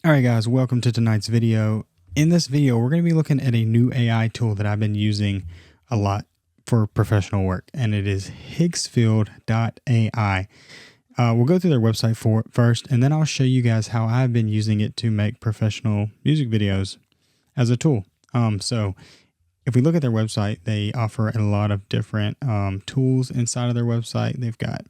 All right, guys, welcome to tonight's video. In this video, we're going to be looking at a new AI tool that I've been using a lot for professional work, and it is Higgsfield AI. We'll go through their website first, and then I'll show you guys how I've been using it to make professional music videos as a tool. So if we look at their website, they offer a lot of different tools inside of their website. They've got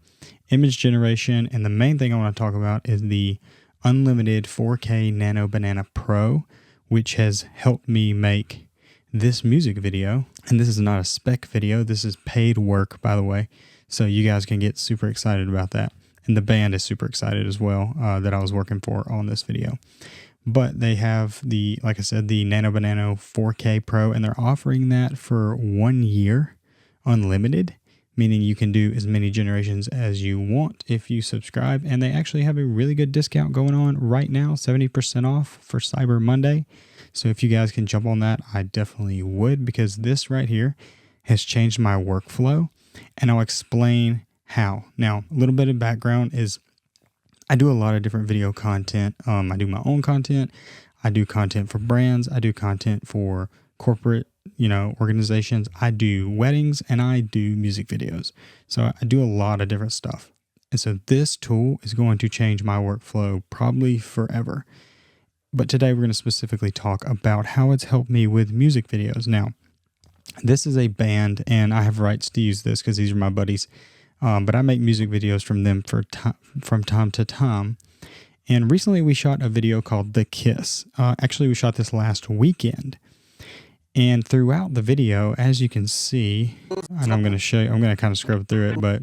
image generation, and the main thing I want to talk about is the unlimited 4K Nano Banana Pro, which has helped me make this music video. And this is not a spec video. This is paid work, by the way. So you guys can get super excited about that. And the band is super excited as well that I was working for on this video. But they have the, like I said, the Nano Banana 4K Pro, and they're offering that for 1 year unlimited, meaning you can do as many generations as you want if you subscribe. And they actually have a really good discount going on right now, 70% off for Cyber Monday. So if you guys can jump on that, I definitely would, because this right here has changed my workflow, and I'll explain how. Now, a little bit of background is I do a lot of different video content. I do my own content. I do content for brands. I do content for corporate, organizations. I do weddings, and I do music videos. So I do a lot of different stuff. And so this tool is going to change my workflow probably forever. But today we're going to specifically talk about how it's helped me with music videos. Now, this is a band, and I have rights to use this because these are my buddies. But I make music videos from them from time to time. And recently we shot a video called The Kiss. Actually, we shot this last weekend. And throughout the video, as you can see, and I'm going to show you, I'm going to kind of scrub through it, but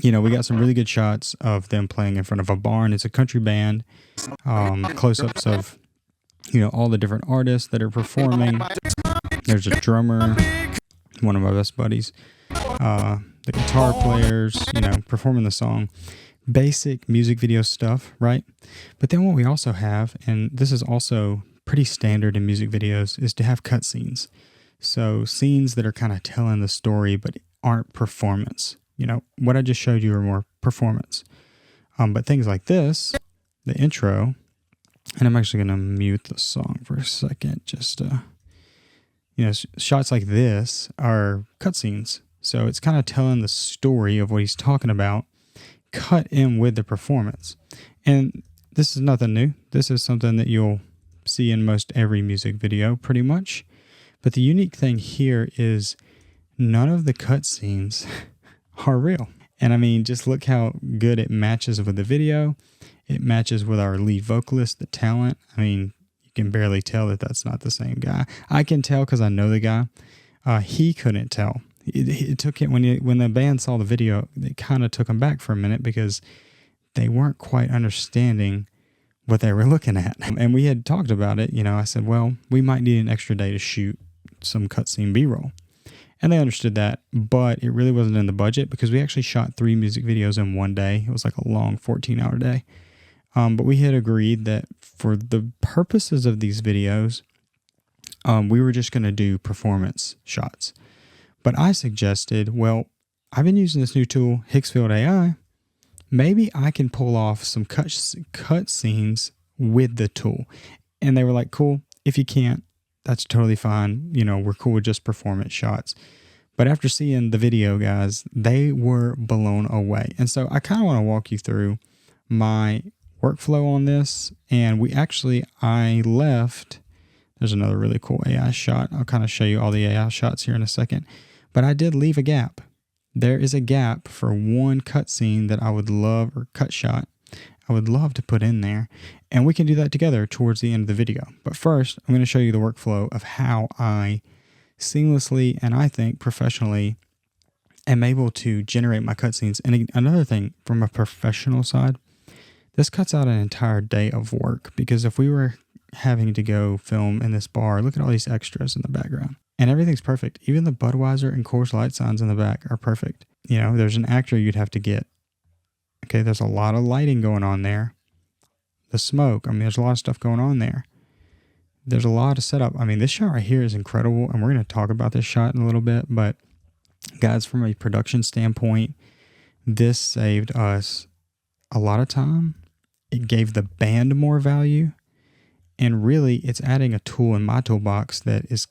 we got some really good shots of them playing in front of a barn. It's a country band. Close-ups of, all the different artists that are performing. There's a drummer, one of my best buddies. The guitar players, performing the song. Basic music video stuff, right? But then what we also have, and this is also pretty standard in music videos, is to have cutscenes. So scenes that are kind of telling the story but aren't performance. What I just showed you are more performance. But things like this, the intro, and I'm actually going to mute the song for a second. Just, shots like this are cutscenes. So it's kind of telling the story of what he's talking about, cut in with the performance. And this is nothing new. This is something that you'll see in most every music video, pretty much. But the unique thing here is none of the cutscenes are real. And I mean, just look how good it matches with the video. It matches with our lead vocalist, the talent. I mean, you can barely tell that that's not the same guy. I can tell because I know the guy. He couldn't tell. It took him, when the band saw the video, it kind of took them back for a minute because they weren't quite understanding what they were looking at. And we had talked about it. I said, well, we might need an extra day to shoot some cutscene B-roll. And they understood that, but it really wasn't in the budget because we actually shot 3 music videos in one day. It was like a long 14-hour day. But we had agreed that for the purposes of these videos, we were just going to do performance shots. But I suggested, well, I've been using this new tool, Hicksfield AI. Maybe I can pull off some cut scenes with the tool. And they were like, cool. If you can't, that's totally fine. We're cool with just performance shots. But after seeing the video, guys, they were blown away. And so I kind of want to walk you through my workflow on this. And I left, there's another really cool AI shot. I'll kind of show you all the AI shots here in a second. But I did leave a gap. There is a gap for one cutscene that I would love, or cut shot, I would love to put in there. And we can do that together towards the end of the video. But first, I'm going to show you the workflow of how I seamlessly, and I think professionally, am able to generate my cutscenes. And another thing, from a professional side, this cuts out an entire day of work. Because if we were having to go film in this bar, look at all these extras in the background. And everything's perfect. Even the Budweiser and Coors Light signs in the back are perfect. There's an actor you'd have to get. Okay, there's a lot of lighting going on there. The smoke, there's a lot of stuff going on there. There's a lot of setup. This shot right here is incredible, and we're going to talk about this shot in a little bit. But guys, from a production standpoint, this saved us a lot of time. It gave the band more value. And really, it's adding a tool in my toolbox that is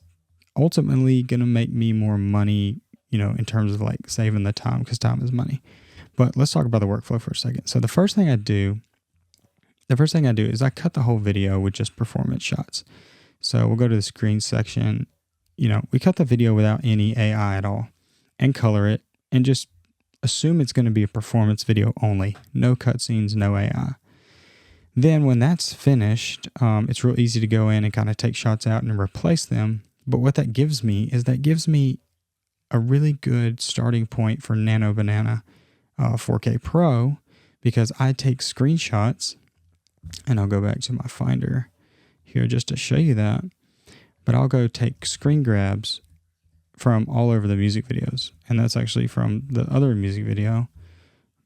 ultimately going to make me more money, in terms of like saving the time, because time is money. But let's talk about the workflow for a second. So the first thing I do is I cut the whole video with just performance shots. So we'll go to the screen section. We cut the video without any AI at all and color it and just assume it's going to be a performance video only. No cutscenes, no AI. Then when that's finished, it's real easy to go in and kind of take shots out and replace them. But what that gives me is a really good starting point for Nano Banana 4K Pro, because I take screenshots, and I'll go back to my Finder here just to show you that. But I'll go take screen grabs from all over the music videos, and that's actually from the other music video.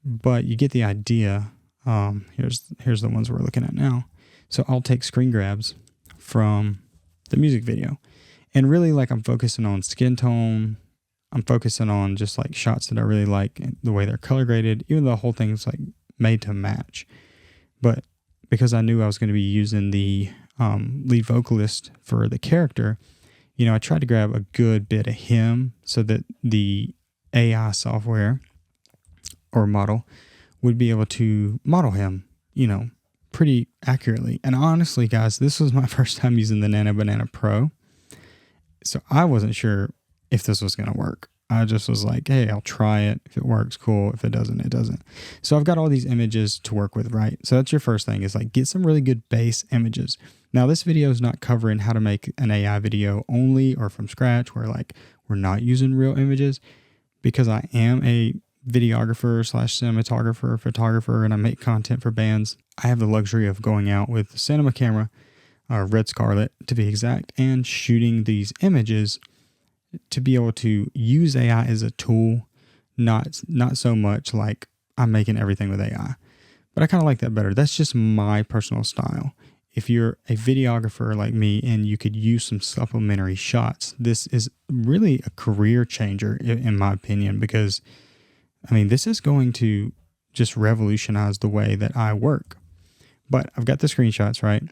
But you get the idea. Here's the ones we're looking at now. So I'll take screen grabs from the music video, and really, like, I'm focusing on skin tone. I'm focusing on just like shots that I really like, the way they're color graded, even though the whole thing's like made to match. But because I knew I was going to be using the lead vocalist for the character, I tried to grab a good bit of him so that the AI software or model would be able to model him, pretty accurately. And honestly, guys, this was my first time using the Nano Banana Pro. So I wasn't sure if this was going to work. I just was like, hey, I'll try it. If it works, cool. If it doesn't, it doesn't. So I've got all these images to work with, right? So that's your first thing, is like get some really good base images. Now, this video is not covering how to make an AI video only or from scratch, where like we're not using real images, because I am a videographer / cinematographer, photographer, and I make content for bands. I have the luxury of going out with a cinema camera, Red Scarlet to be exact, and shooting these images to be able to use AI as a tool, not so much like I'm making everything with AI. But I kind of like that better. That's just my personal style. If you're a videographer like me and you could use some supplementary shots, this is really a career changer, in my opinion, because, this is going to just revolutionize the way that I work. But I've got the screenshots, right?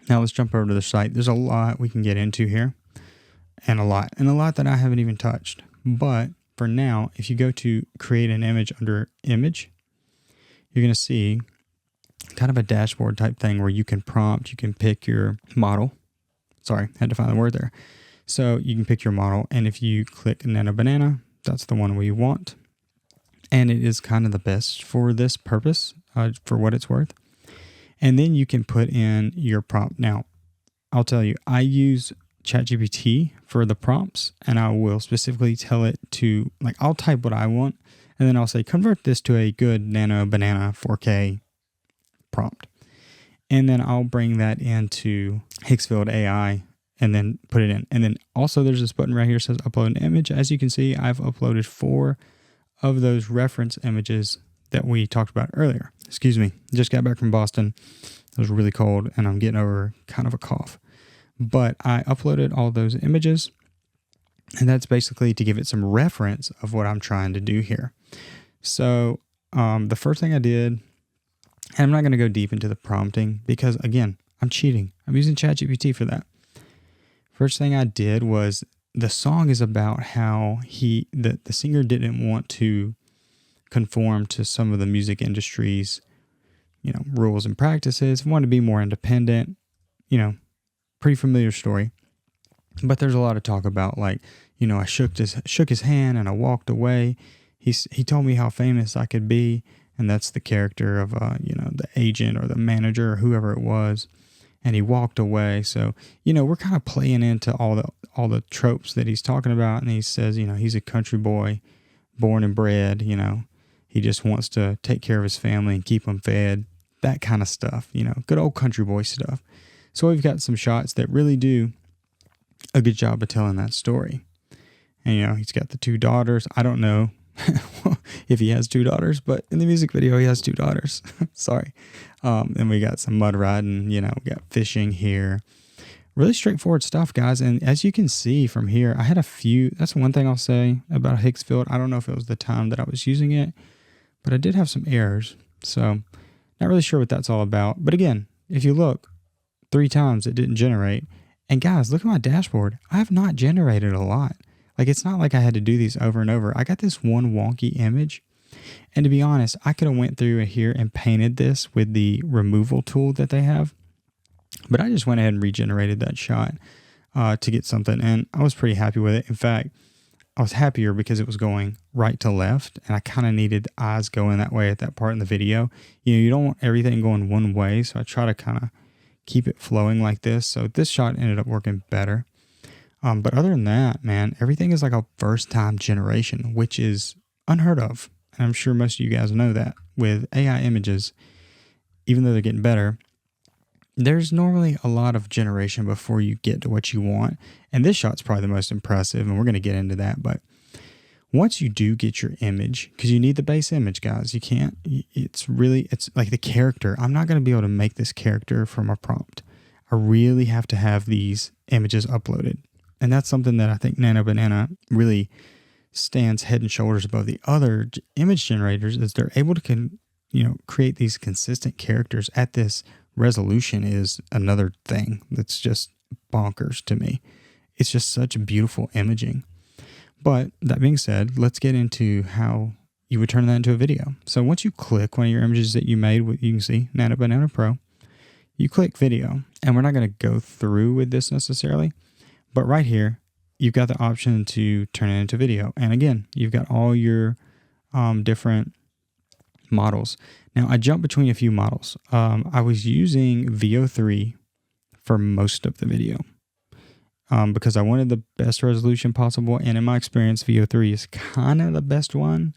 Now let's jump over to the site. There's a lot we can get into here. And a lot that I haven't even touched. But for now, if you go to create an image under image, you're going to see kind of a dashboard type thing where you can prompt, you can pick your model. Sorry, had to find the word there. So you can pick your model, and if you click Nano Banana, that's the one we want. And it is kind of the best for this purpose, for what it's worth. And then you can put in your prompt. Now, I'll tell you, I use ChatGPT for the prompts, and I will specifically tell it to, like, I'll type what I want, and then I'll say, convert this to a good Nano Banana 4K prompt. And then I'll bring that into Higgsfield AI and then put it in. And then also there's this button right here that says upload an image. As you can see, I've uploaded 4 of those reference images that we talked about earlier. Excuse me, just got back from Boston. It was really cold, and I'm getting over kind of a cough. But I uploaded all those images, and that's basically to give it some reference of what I'm trying to do here. So the first thing I did, and I'm not going to go deep into the prompting because, again, I'm cheating. I'm using ChatGPT for that. First thing I did was, the song is about how the singer didn't want to conform to some of the music industry's, rules and practices, wanted to be more independent, pretty familiar story. But there's a lot of talk about, like, I shook his hand and I walked away. He told me how famous I could be, and that's the character of the agent or the manager or whoever it was, and he walked away. So we're kind of playing into all the tropes that he's talking about, and he says he's a country boy, born and bred. He just wants to take care of his family and keep them fed. That kind of stuff. Good old country boy stuff. So we've got some shots that really do a good job of telling that story. And, he's got the 2 daughters. I don't know if he has 2 daughters, but in the music video, he has 2 daughters. Sorry. And we got some mud riding, we got fishing here. Really straightforward stuff, guys. And as you can see from here, I had a few, that's one thing I'll say about Hicksfield. I don't know if it was the time that I was using it, but I did have some errors. So not really sure what that's all about. But again, if you look, 3 times it didn't generate. And guys, look at my dashboard. I have not generated a lot. Like, it's not like I had to do these over and over. I got this one wonky image. And to be honest, I could have went through here and painted this with the removal tool that they have. But I just went ahead and regenerated that shot to get something. And I was pretty happy with it. In fact, I was happier because it was going right to left. And I kind of needed the eyes going that way at that part in the video. You don't want everything going one way. So I try to kind of keep it flowing like this. So this shot ended up working better. But other than that, man, everything is like a first time generation, which is unheard of. And I'm sure most of you guys know that with AI images, even though they're getting better, there's normally a lot of generation before you get to what you want. And this shot's probably the most impressive, and we're going to get into that. But once you do get your image, because you need the base image, guys, you can't, it's like the character. I'm not going to be able to make this character from a prompt. I really have to have these images uploaded. And that's something that I think Nano Banana really stands head and shoulders above the other image generators, is they're able to create these consistent characters at this resolution. Is another thing that's just bonkers to me. It's just such beautiful imaging. But that being said, let's get into how you would turn that into a video. So once you click one of your images that you made, you can see Nano Banana Pro, you click video, and we're not going to go through with this necessarily, but right here, you've got the option to turn it into video. And again, you've got all your different models. Now, I jumped between a few models. I was using VO3 for most of the video because I wanted the best resolution possible. And in my experience, VO3 is kind of the best one.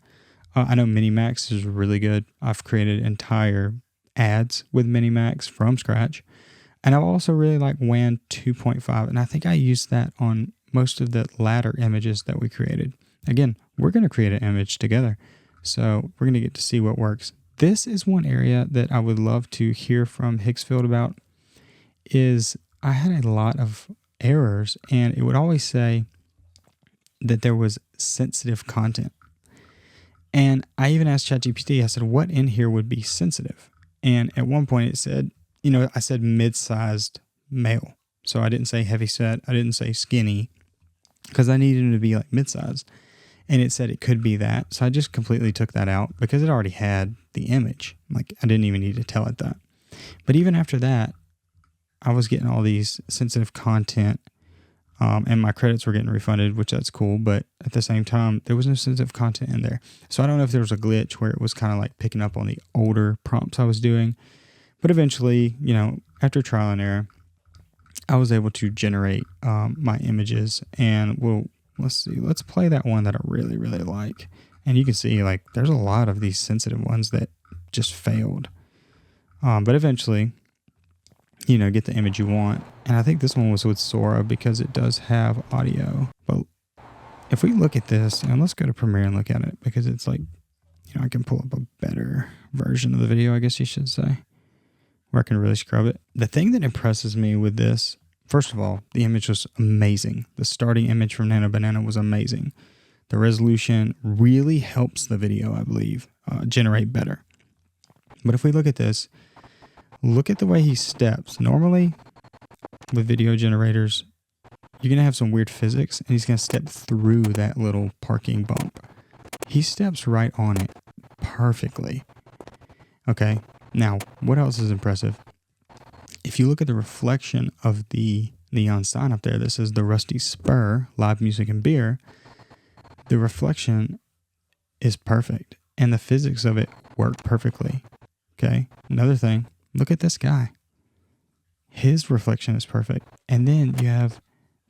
I know Minimax is really good. I've created entire ads with Minimax from scratch. And I also really like WAN 2.5. And I think I used that on most of the latter images that we created. Again, we're going to create an image together. So we're going to get to see what works. This is one area that I would love to hear from Hicksfield about. Is I had a lot of errors, and it would always say that there was sensitive content. And I even asked ChatGPT, I said, what in here would be sensitive? And at one point it said, I said mid-sized male. So I didn't say heavy set. I didn't say skinny, because I needed him to be like mid-sized. And it said it could be that. So I just completely took that out because it already had the image. Like, I didn't even need to tell it that. But even after that, I was getting all these sensitive content, and my credits were getting refunded, which that's cool. But at the same time, there was no sensitive content in there. So I don't know if there was a glitch where it was kind of like picking up on the older prompts I was doing. But eventually, after trial and error, I was able to generate my images. And let's see. Let's play that one that I really, really like. And you can see, like, there's a lot of these sensitive ones that just failed. But eventually, get the image you want. And I think this one was with Sora because it does have audio. But if we look at this, and let's go to Premiere and look at it, because it's like, I can pull up a better version of the video, I guess you should say, where I can really scrub it. The thing that impresses me with this, first of all, the image was amazing. The starting image from Nano Banana was amazing. The resolution really helps the video, I believe, generate better. But if we look at this, look at the way he steps. Normally, with video generators, you're going to have some weird physics, and he's going to step through that little parking bump. He steps right on it perfectly. Okay, now, what else is impressive? If you look at the reflection of the neon sign up there that says the Rusty Spur, live music and beer, the reflection is perfect, and the physics of it work perfectly. Okay, another thing, look at this guy. His reflection is perfect. And then you have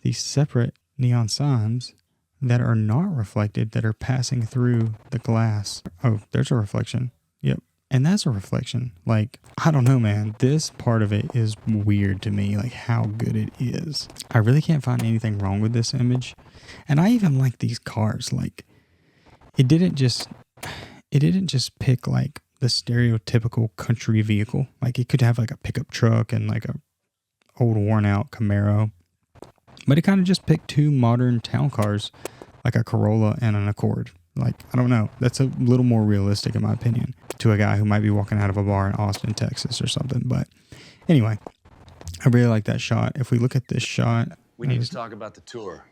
these separate neon signs that are not reflected, that are passing through the glass. Oh, there's a reflection. Yep. And that's a reflection. Like, I don't know, man. This part of it is weird to me, like how good it is. I really can't find anything wrong with this image. And I even like these cars. Like, it didn't just pick like the stereotypical country vehicle. Like, it could have like a pickup truck and like a old worn out Camaro. But it kind of just picked two modern town cars, like a Corolla and an Accord. Like, I don't know. That's a little more realistic, in my opinion, to a guy who might be walking out of a bar in Austin, Texas or something. But anyway, I really like that shot. If we look at this shot, We need to talk about the tour.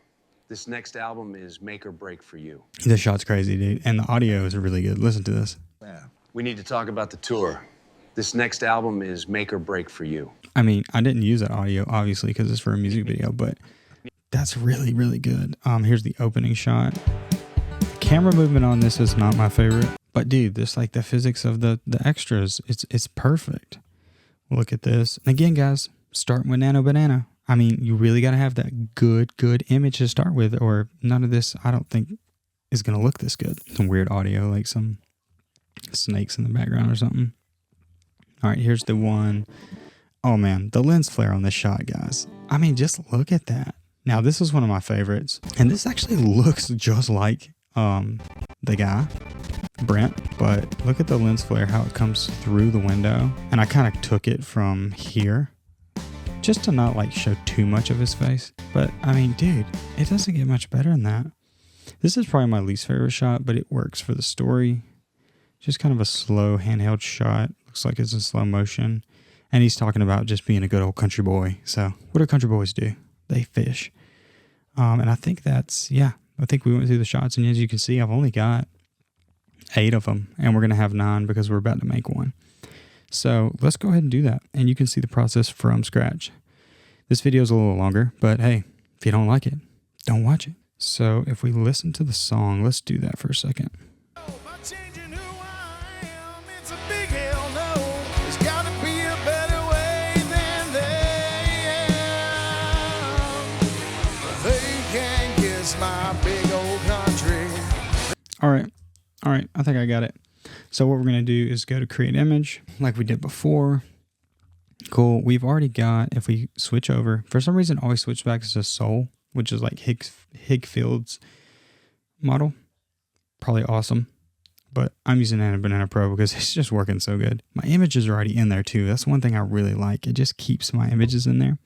This next album is make or break for you. This shot's crazy, dude. And the audio is really good. Listen to this. Yeah. We need to talk about the tour. This next album is make or break for you. I mean, I didn't use that audio, obviously, because it's for a music video, but that's really, really good. Here's the opening shot. The camera movement on this is not my favorite. But, dude, this, like, the physics of the extras, it's perfect. Look at this. And again, guys, starting with Nano Banana. I mean, you really got to have that good image to start with, or none of this, I don't think, is going to look this good. Some weird audio, like some snakes in the background or something. All right, here's the one. Oh, man, the lens flare on this shot, guys. I mean, just look at that. Now, this is one of my favorites, and this actually looks just like the guy, Brent, but look at the lens flare, how it comes through the window. And I kind of took it from here just to not like show too much of his face. But I mean, dude, it doesn't get much better than that. This is probably my least favorite shot, but it works for the story. Just kind of a slow handheld shot. Looks like it's in slow motion. And he's talking about just being a good old country boy. So what do country boys do? They fish. And I think that's, yeah, I think we went through the shots. And as you can see, I've only got 8 of them. And we're going to have 9 because we're about to make one. So let's go ahead and do that. And you can see the process from scratch. This video is a little longer, but hey, if you don't like it, don't watch it. So if we listen to the song, let's do that for a second. All right, I think I got it. So what we're going to do is go to create image like we did before. Cool. We've already got, if we switch over, for some reason, always switch back to Soul, which is like Higgfield's model. Probably awesome. But I'm using Nano Banana Pro because it's just working so good. My images are already in there too. That's one thing I really like. It just keeps my images in there.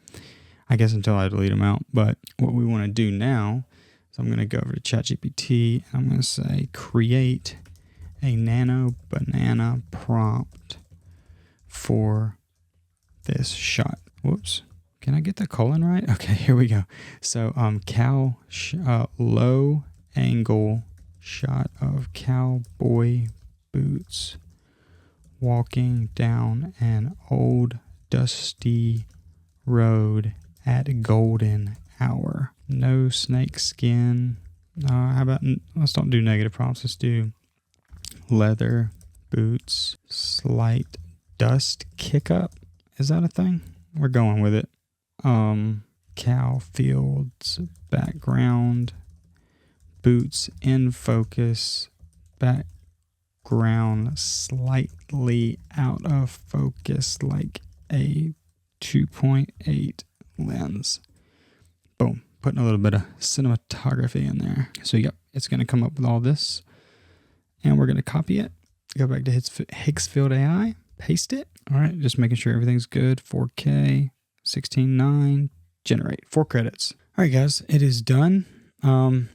I guess until I delete them out. But what we want to do now, so I'm going to go over to ChatGPT. And I'm going to say create a Nano Banana prompt for this shot. Whoops. Can I get the colon right? Okay, here we go. So low angle shot of cowboy boots walking down an old dusty road at golden hour. No snake skin. How about, let's don't do negative prompts. Let's do leather boots, slight dust kick up. Is that a thing? We're going with it. Cow fields, background, boots in focus, background slightly out of focus like a 2.8 lens. Boom. Putting a little bit of cinematography in there. So yep, it's going to come up with all this. And we're going to copy it. Go back to Hicksfield AI. Paste it. All right, just making sure everything's good. 4K, 16:9, generate. 4 credits. All right, guys, it is done. I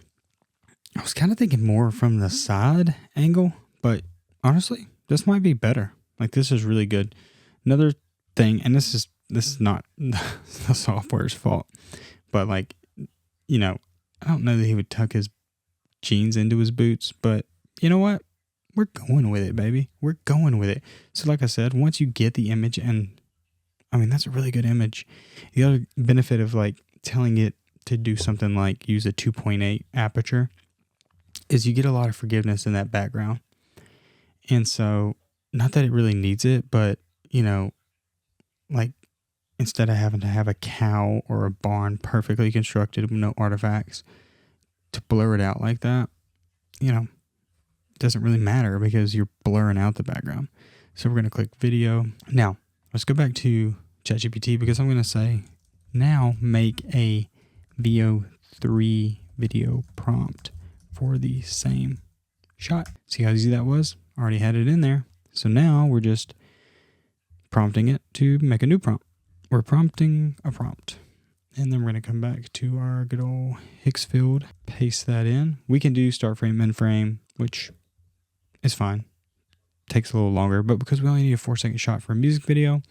was kind of thinking more from the side angle, but honestly, this might be better. Like, this is really good. Another thing, and this is not the software's fault, but like, you know, I don't know that he would tuck his jeans into his boots, but you know what? We're going with it, baby. We're going with it. So like I said, once you get the image, and I mean, that's a really good image. The other benefit of like telling it to do something like use a 2.8 aperture is you get a lot of forgiveness in that background. And so not that it really needs it, but you know, like instead of having to have a cow or a barn perfectly constructed with no artifacts to blur it out like that, you know, doesn't really matter because you're blurring out the background. So we're going to click video. Now, let's go back to ChatGPT because I'm going to say, now make a VO3 video prompt for the same shot. See how easy that was? Already had it in there. So now we're just prompting it to make a new prompt. We're prompting a prompt. And then we're going to come back to our good old Hicksfield, paste that in. We can do start frame, end frame, which is fine. Takes a little longer, but because we only need a 4-second shot for a music video,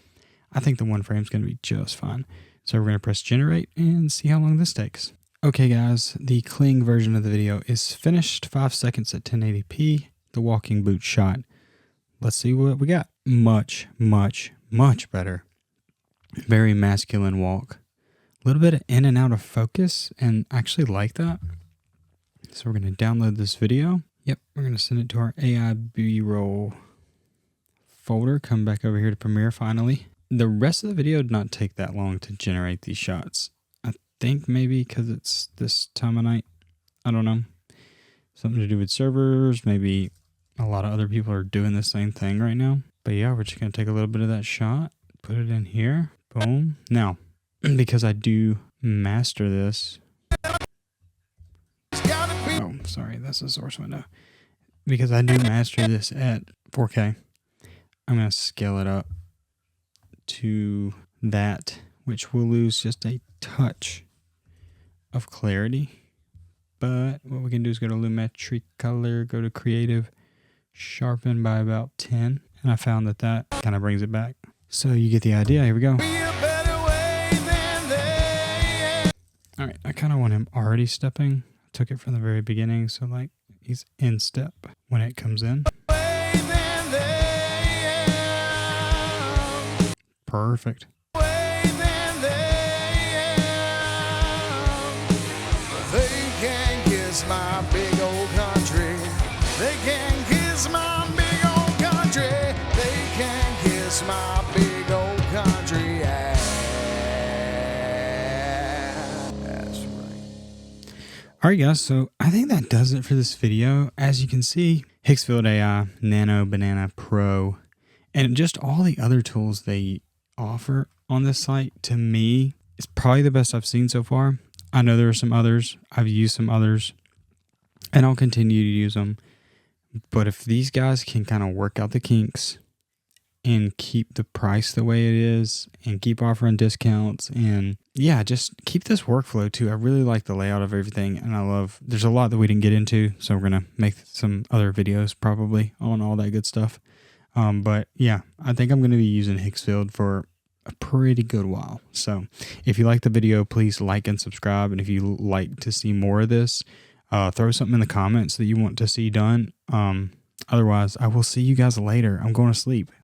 I think the one frame is going to be just fine. So we're going to press generate and see how long this takes. Okay guys, the cling version of the video is finished. 5 seconds at 1080p. The walking boot shot. Let's see what we got. Much, much, much better. Very masculine walk. A little bit of in and out of focus, and I actually like that. So we're going to download this video. Yep, we're going to send it to our AI B-roll folder. Come back over here to Premiere finally. The rest of the video did not take that long to generate these shots. I think maybe because it's this time of night. I don't know. Something to do with servers. Maybe a lot of other people are doing the same thing right now. But yeah, we're just going to take a little bit of that shot. Put it in here. Boom. Now, because I do master this. Oh, sorry. That's the source window. Because I do master this at 4K. I'm going to scale it up to that, which will lose just a touch of clarity. But what we can do is go to Lumetri Color, go to Creative, sharpen by about 10. And I found that that kind of brings it back. So you get the idea. Here we go. All right, I kind of want him already stepping. I took it from the very beginning, so like he's in step when it comes in. Perfect. They can't kiss my big old country. They can't kiss my big old country. They can't kiss my big old country. That's right. All right, guys. So I think that does it for this video. As you can see, Hicksfield AI, Nano Banana Pro, and just all the other tools they offer on this site, to me, is probably the best I've seen so far. I know there are some others. I've used some others, and I'll continue to use them. But if these guys can kind of work out the kinks and keep the price the way it is and keep offering discounts and yeah, just keep this workflow too. I really like the layout of everything, and I love, there's a lot that we didn't get into, so we're going to make some other videos probably on all that good stuff. But yeah, I think I'm going to be using Hicksfield for a pretty good while. So if you like the video, please like and subscribe. And if you like to see more of this, throw something in the comments that you want to see done. Otherwise, I will see you guys later. I'm going to sleep.